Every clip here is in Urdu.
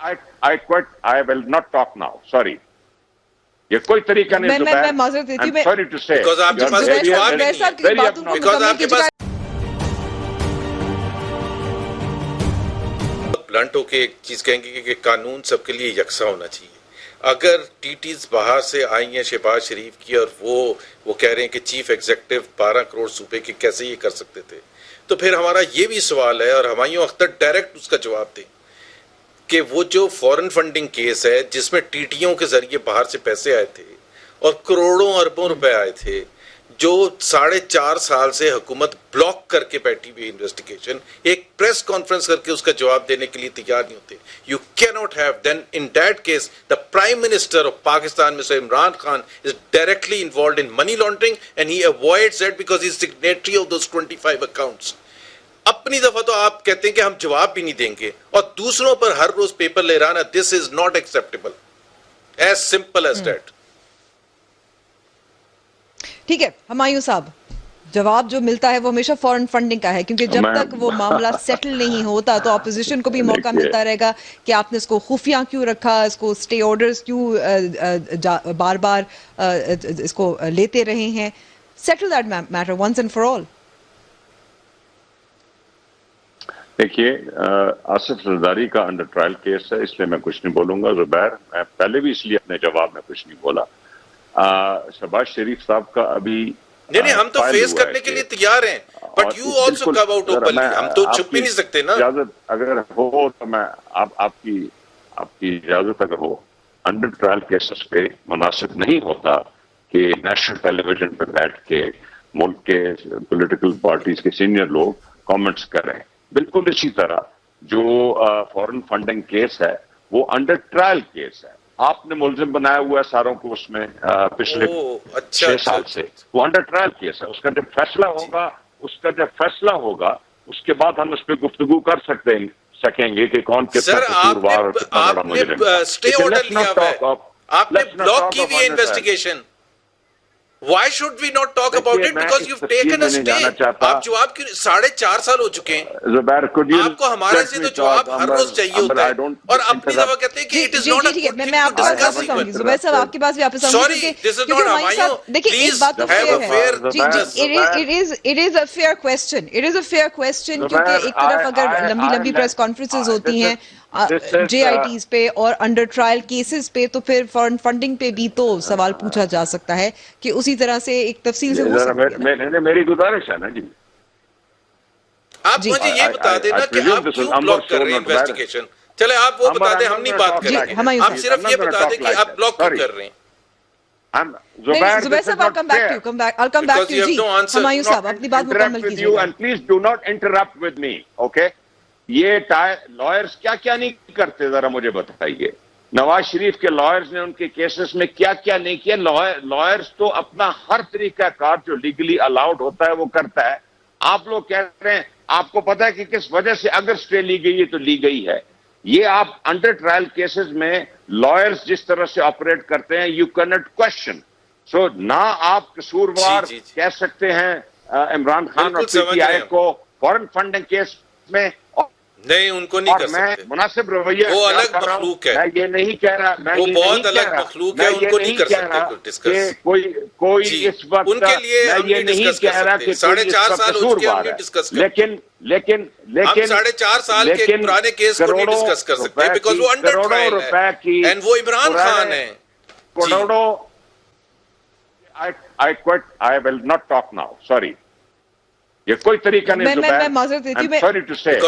I quit. I will not talk now. Sorry. یہ کوئی طریقہ نہیں میں معذرت دیتی ہوں. sorry to say. Because آپ کے پاس زبیر صاحب کی باتوں کو مکمل کیجیے. بلنٹ ہو کے ایک چیز کہیں گے کہ قانون سب کے لیے یکساں ہونا چاہیے. اگر ٹی ٹیز باہر سے آئی ہیں شہباز شریف کی اور وہ کہہ رہے ہیں کہ چیف ایگزیکٹو 12 کروڑ صوبے کے کیسے یہ کر سکتے تھے, تو پھر ہمارا یہ بھی سوال ہے اور ہمایوں اختر ڈائریکٹ اس کا جواب دیں کہ وہ جو فورن فنڈنگ کیس ہے جس میں ٹی ٹیوں کے ذریعے باہر سے پیسے آئے تھے اور کروڑوں اربوں روپے آئے تھے, جو 4.5 سال سے حکومت بلاک کر کے بیٹھی ہوئی انویسٹیگیشن, ایک پریس کانفرنس کر کے اس کا جواب دینے کے لیے تیار نہیں ہوتے. یو کی not have then in that case the prime minister of Pakistan mister Imran Khan is directly involved in money laundering and he avoids it because he is signatory of those 25 accounts. اپنی دفعہ تو آپ کہتے ہیں کہ ہم جواب بھی نہیں دیں گے اور دوسروں پر ہر روز پیپر لے رہا نا, this is not acceptable. As simple as that. ٹھیک ہے ہمایوں صاحب, جواب جو ملتا ہے وہ ہمیشہ فورن فنڈنگ کا ہے, کیونکہ جب تک وہ معاملہ سیٹل نہیں ہوتا تو اپوزیشن کو بھی موقع ملتا رہے گا کہ آپ نے اس کو خفیہ کیوں رکھا, اس کو اسٹے آرڈرز کیوں بار بار اس کو لیتے رہے ہیں. Settle that matter once and for all. دیکھیے آصف زرداری کا انڈر ٹرائل کیس ہے, اس لیے میں کچھ نہیں بولوں گا. زبیر, میں پہلے بھی اس لیے اپنے جواب میں کچھ نہیں بولا. شہباز شریف صاحب کا ابھی نہیں ہم تو فیس کرنے کے لیے تیار ہیں, but you also come out openly. ہم تو چھپ بھی نہیں سکتے نا. اجازت اگر ہو تو میں آپ کی اجازت اگر ہو, انڈر ٹرائل کیسز پہ مناسب نہیں ہوتا کہ نیشنل ٹیلی ویژن پہ بیٹھ کے ملک کے پولیٹیکل پارٹیز کے سینئر لوگ کامنٹس کریں. بالکل اسی طرح جو فورن فنڈنگ کیس ہے وہ انڈر ٹرائل کیس ہے. آپ نے ملزم بنایا ہوا ہے ساروں کو اس میں پچھلے 6 سال سے. وہ انڈر ٹرائل کیس ہے. اس کا جب فیصلہ ہوگا اس کے بعد ہم اس پہ گفتگو کر سکیں گے کہ کون کتنا قصوروار اور کتنا بڑا مجرم ہے. اسٹے آرڈر لیا ہوا ہے, آپ نے بلاک کی ہوئی investigation. Why should we not talk about it? Because you've taken a stay. آپ جواب کی 4.5 سال ہو چکے ہیں. آپ کو ہمارے سے تو جواب ہر روز چاہیے ہوتا ہے اور اپنی دفعہ کہتے ہیں کہ it is not a good thing to discuss even. زبیر صاحب آپ کے پاس بھی واپس آؤں گی. Sorry, this is not Humayun. دیکھیں ایک بات تو fair ہے. It is a fair question. It is a fair question کیونکہ ایک طرف اگر لمبی پریس کانفرنسز ہوتی ہیں جے آئی ٹیز پہ اور انڈر ٹرائل کیسز پہ, تو پھر فورن فنڈنگ پہ بھی تو سوال پوچھا جا سکتا ہے کہ اسی طرح سے ایک تفصیل سے ہو سکتی ہے. میری گزارش ہے نا جی, آپ مجھے یہ بتا دیں نا کہ آپ کیوں بلاک کر رہے ہیں انویسٹیگیشن. چلے آپ وہ بتا دیں, ہم نہیں بات کر رہے ہیں. آپ صرف یہ بتا دیں کہ آپ بلاک کیوں کر رہے ہیں. زبیر صاحب I'll come back to you. جی ہمایوں صاحب اپنی بات مکمل کیجیے. And please do not interrupt with me, okay? یہ لائرز کیا نہیں کرتے ذرا مجھے بتائیے. نواز شریف کے لائرز نے ان کے کیسز میں کیا نہیں کیا. لائرز تو اپنا ہر طریقہ کار جو لیگلی الاؤڈ ہوتا ہے وہ کرتا ہے. آپ لوگ کہہ رہے ہیں آپ کو پتا ہے کہ کس وجہ سے اگر اسٹے لی گئی ہے تو لی گئی ہے. یہ آپ انڈر ٹرائل کیسز میں لائرز جس طرح سے آپریٹ کرتے ہیں یو کین ناٹ کوشچن. سو نہ آپ قصوروار کہہ سکتے ہیں عمران خان اور پی ٹی آئی کو فورن فنڈنگ کیس میں. نہیں ان کو نہیں کر سکتے. مناسب رویہ وہ الگ مخلوق ہے. میں یہ نہیں کہہ رہا, وہ بہت الگ مخلوق ہے, ان کو نہیں کر سکتے ڈسکس. کوئی اس وقت ان کے لیے ہم نہیں ڈسکس کر سکتے. 4.5 سال ہو چکے ہم نہیں ڈسکس کر. لیکن ہم 4.5 سال کے پرانے کیس کو نہیں ڈسکس کر سکتے بیکاز وہ انڈر ٹرائل ہے اینڈ وہ عمران خان ہے. کروڑوں I quit. I will not talk now. Sorry. یہ کوئی طریقہ نہیں. میں معذرت دیتی ہوں.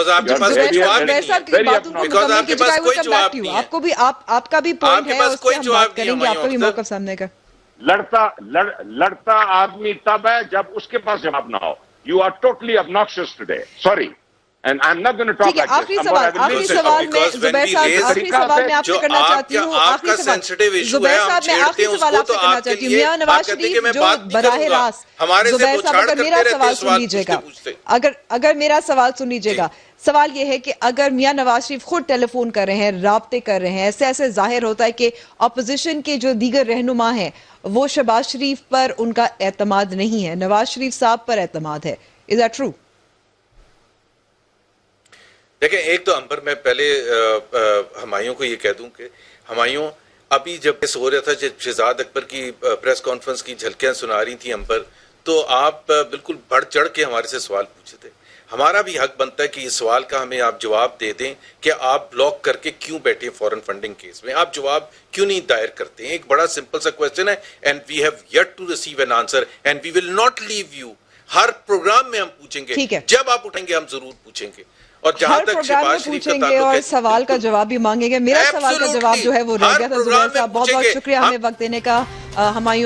آپ کے پاس کوئی جواب نہیں ہے. آپ کا بھی پوائنٹ ہے, اس پہ ہم بات کریں گے. آپ کا بھی موقف سامنے کا. لڑتا آدمی تب ہے جب اس کے پاس جواب نہ ہو. You are totally obnoxious today. Sorry. And I'm not going to talk like this. آخری سوال میں زبیر صاحب آخری سوال میں آپ سے کرنا چاہتی ہوں. آخری سوال زبیر صاحب میں آخری سوال آپ سے کرنا چاہتی ہوں. میاں نواز شریف جو براہ راست زبیر صاحب اگر میرا سوال سن لیجیے گا, اگر میرا سوال سن لیجیے گا. سوال یہ ہے کہ اگر میاں نواز شریف خود ٹیلی فون کر رہے ہیں, رابطے کر رہے ہیں, ایسے ظاہر ہوتا ہے کہ اپوزیشن کے جو دیگر رہنما ہیں وہ شہباز شریف پر ان کا اعتماد نہیں ہے, نواز شریف صاحب پر اعتماد ہے. Is that true? دیکھیں ایک تو امبر میں پہلے ہمایوں کو یہ کہہ دوں کہ ہمایوں ابھی جب اس ہو رہا تھا جب شہزاد اکبر کی پریس کانفرنس کی جھلکیاں سنا رہی تھیں امبر، تو آپ بالکل بڑھ چڑھ کے ہمارے سے سوال پوچھے تھے. ہمارا بھی حق بنتا ہے کہ یہ سوال کا ہمیں آپ جواب دے دیں کہ آپ بلاک کر کے کیوں بیٹھے فورن فنڈنگ کیس میں، آپ جواب کیوں نہیں دائر کرتے ہیں. ایک بڑا سمپل سا کویسچن ہے and we have yet to receive an answer and we will not leave you. ہر پروگرام میں ہم پوچھیں گے، جب آپ اٹھیں گے ہم ضرور پوچھیں گے. اور جہاں تک شہباز شریف کا تعلق ہے اور سوال کا جواب بھی مانگیں گے. میرا سوال کا جواب جو ہے وہ رہ گیا تھا. زبیر صاحب بہت بہت شکریہ ہمیں وقت دینے کا. ہمایوں